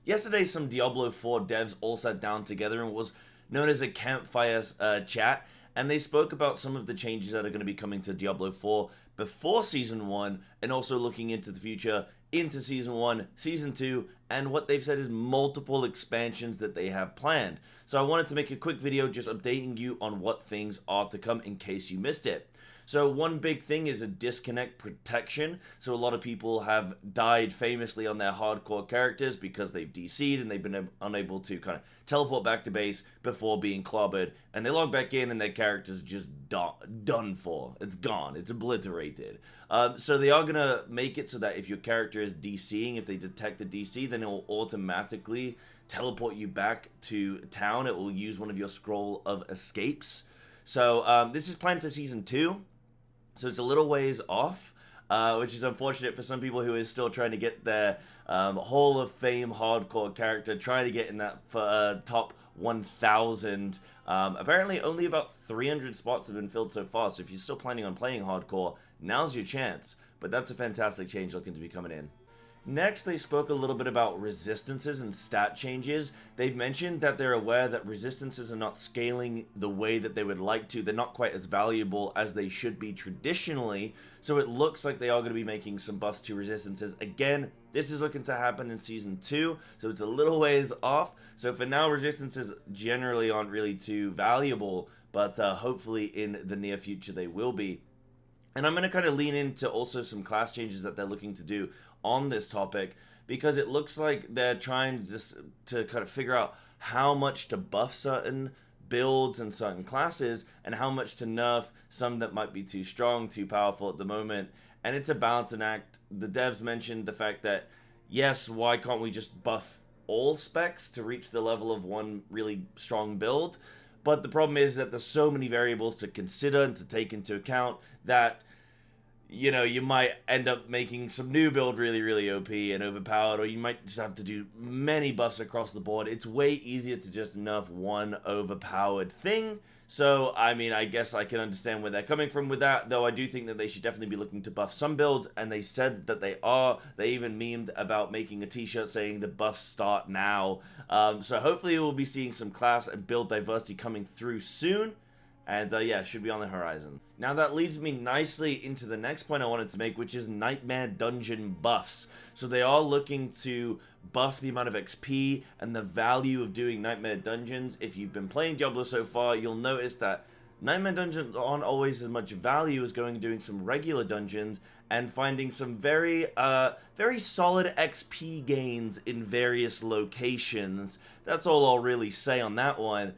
Yesterday, some Diablo 4 devs all sat down together and was known as a Campfire Chat, and they spoke about some of the changes that are going to be coming to Diablo 4 before Season 1, and also looking into the future, into Season 1, Season 2, and what they've said is multiple expansions that they have planned. So I wanted to make a quick video just updating you on what things are to come in case you missed it. So one big thing is a disconnect protection. So a lot of people have died famously on their hardcore characters because they've DC'd and they've been unable to kind of teleport back to base before being clobbered. And they log back in and their character's just done for. It's gone. It's obliterated. So they are going to make it so that if your character is DCing, if they detect a DC, then it will automatically teleport you back to town. It will use one of your scroll of escapes. So this is planned for Season 2. So it's a little ways off, which is unfortunate for some people who is still trying to get their Hall of Fame hardcore character, trying to get in that top 1,000. Apparently only about 300 spots have been filled so far, so if you're still planning on playing hardcore, now's your chance. But that's a fantastic change looking to be coming in. Next, they spoke a little bit about resistances and stat changes. They've mentioned that they're aware that resistances are not scaling the way that they would like to. They're not quite as valuable as they should be traditionally, so it looks like they are going to be making some buffs to resistances. Again, this is looking to happen in Season 2, so it's a little ways off. So for now, resistances generally aren't really too valuable, but hopefully in the near future they will be. And I'm going to kind of lean into also some class changes that they're looking to do on this topic, because it looks like they're trying to kind of figure out how much to buff certain builds and certain classes and how much to nerf some that might be too strong, too powerful at the moment. And it's a balancing act. The devs mentioned the fact that, yes, why can't we just buff all specs to reach the level of one really strong build? But the problem is that there's so many variables to consider and to take into account that, you know, you might end up making some new build really, really OP and overpowered, or you might just have to do many buffs across the board. It's way easier to just nerf one overpowered thing. So, I mean, I guess I can understand where they're coming from with that, though I do think that they should definitely be looking to buff some builds, and they said that they are. They even memed about making a t-shirt saying the buffs start now. So hopefully we'll be seeing some class and build diversity coming through soon. And yeah, should be on the horizon. Now that leads me nicely into the next point I wanted to make, which is Nightmare Dungeon buffs. So they are looking to buff the amount of XP and the value of doing Nightmare Dungeons. If you've been playing Diablo so far, you'll notice that Nightmare Dungeons aren't always as much value as going and doing some regular dungeons and finding some very solid XP gains in various locations. That's all I'll really say on that one.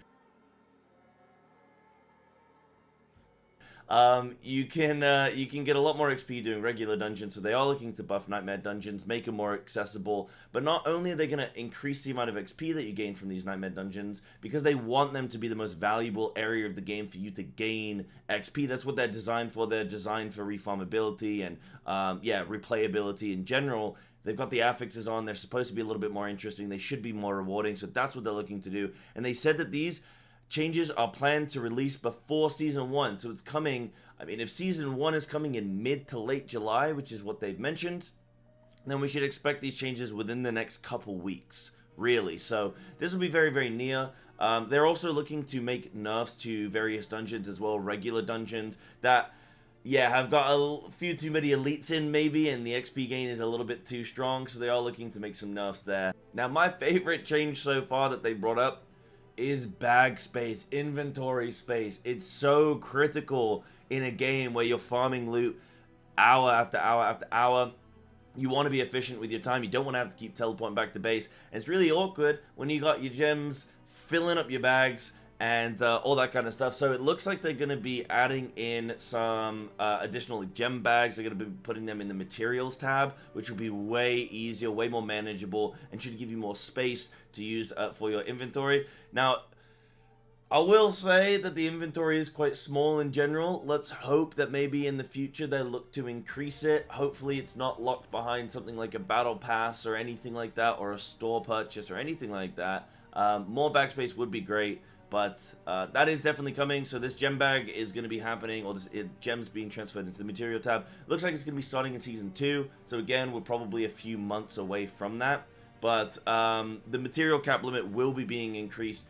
You can get a lot more XP doing regular dungeons, so they are looking to buff Nightmare Dungeons, make them more accessible. But not only are they going to increase the amount of XP that you gain from these Nightmare Dungeons, because they want them to be the most valuable area of the game for you to gain XP. That's what they're designed for. They're designed for refarmability and, yeah, replayability in general. They've got the affixes on. They're supposed to be a little bit more interesting. They should be more rewarding, so that's what they're looking to do. And they said that these changes are planned to release before Season 1, so it's coming. I mean, if Season 1 is coming in mid to late July, which is what they've mentioned, then we should expect these changes within the next couple weeks, really. So this will be very, very near. They're also looking to make nerfs to various dungeons as well, regular dungeons that, yeah, have got a few too many elites in maybe, and the XP gain is a little bit too strong, so they are looking to make some nerfs there. Now, my favorite change so far that they brought up is bag space, inventory space. It's so critical in a game where you're farming loot hour after hour after hour. You want to be efficient with your time. You don't want to have to keep teleporting back to base. And it's really awkward when you got your gems filling up your bags and all that kind of stuff. So it looks like they're going to be adding in some additional gem bags. They're going to be putting them in the materials tab, which will be way easier, way more manageable, and should give you more space to use for your inventory. Now, I will say that the inventory is quite small in general. Let's hope that maybe in the future they look to increase it. Hopefully it's not locked behind something like a battle pass or anything like that, or a store purchase or anything like that. More backspace would be great. But that is definitely coming, so this gem bag is going to be happening, or this gems being transferred into the material tab. Looks like it's going to be starting in Season 2, so again, we're probably a few months away from that. but the material cap limit will be being increased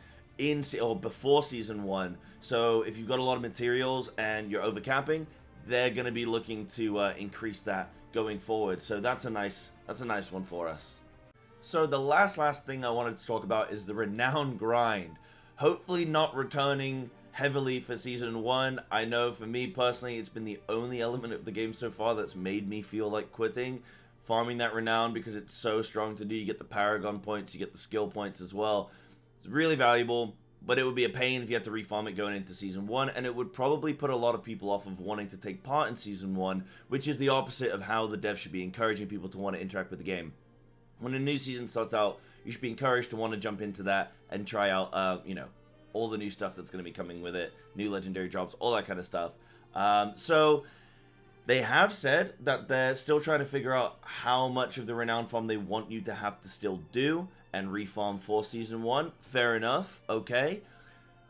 or before Season 1. So if you've got a lot of materials and you're overcapping, they're going to be looking to increase that going forward. So that's a nice one for us. So the last thing I wanted to talk about is the Renown Grind. Hopefully not returning heavily for Season 1. I know for me personally, it's been the only element of the game so far that's made me feel like quitting. Farming that Renown, because it's so strong to do. You get the Paragon points, you get the skill points as well. It's really valuable, but it would be a pain if you had to refarm it going into Season 1, and it would probably put a lot of people off of wanting to take part in Season 1, which is the opposite of how the devs should be encouraging people to want to interact with the game. When a new season starts out, you should be encouraged to want to jump into that and try out, you know, all the new stuff that's going to be coming with it, new legendary drops, all that kind of stuff. So they have said that they're still trying to figure out how much of the Renown farm they want you to have to still do and refarm for Season 1. Fair enough, okay.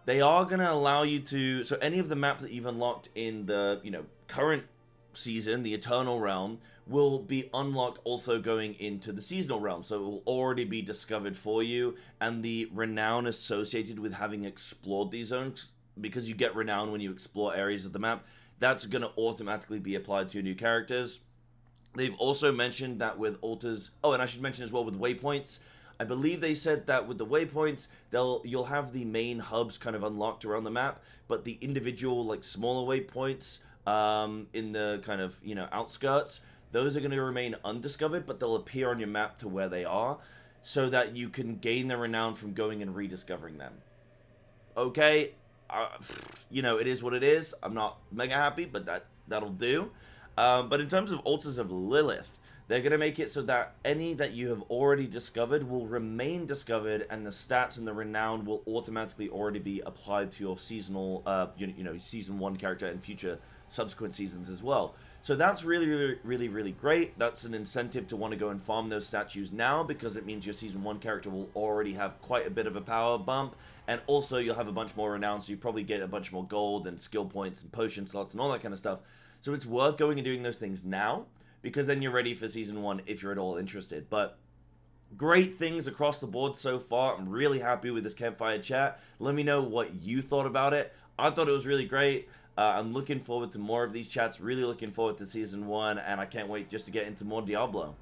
They are going to allow you to, so any of the map that you've unlocked in the, you know, current season, the Eternal Realm, will be unlocked also going into the Seasonal Realm. So it will already be discovered for you, and the Renown associated with having explored these zones, because you get Renown when you explore areas of the map, that's going to automatically be applied to your new characters. They've also mentioned that with altars, oh, and I should mention as well with waypoints, I believe they said that with the waypoints, you'll have the main hubs kind of unlocked around the map, but the individual, like, smaller waypoints in the kind of, you know, outskirts, those are going to remain undiscovered, but they'll appear on your map to where they are, so that you can gain the Renown from going and rediscovering them. Okay, you know, it is what it is. I'm not mega happy, but that'll do. But in terms of Altars of Lilith, they're going to make it so that any that you have already discovered will remain discovered, and the stats and the Renown will automatically already be applied to your seasonal, you know, Season 1 character and future subsequent seasons as well. So that's really great. That's an incentive to want to go and farm those statues now, because it means your Season 1 character will already have quite a bit of a power bump, and also you'll have a bunch more Renown, so you probably get a bunch more gold and skill points and potion slots and all that kind of stuff. So it's worth going and doing those things now, because then you're ready for Season 1 if you're at all interested. But great things across the board so far. I'm really happy with this Campfire Chat. Let me know what you thought about it. I thought it was really great. I'm looking forward to more of these chats. Really looking forward to Season 1, and I can't wait just to get into more Diablo.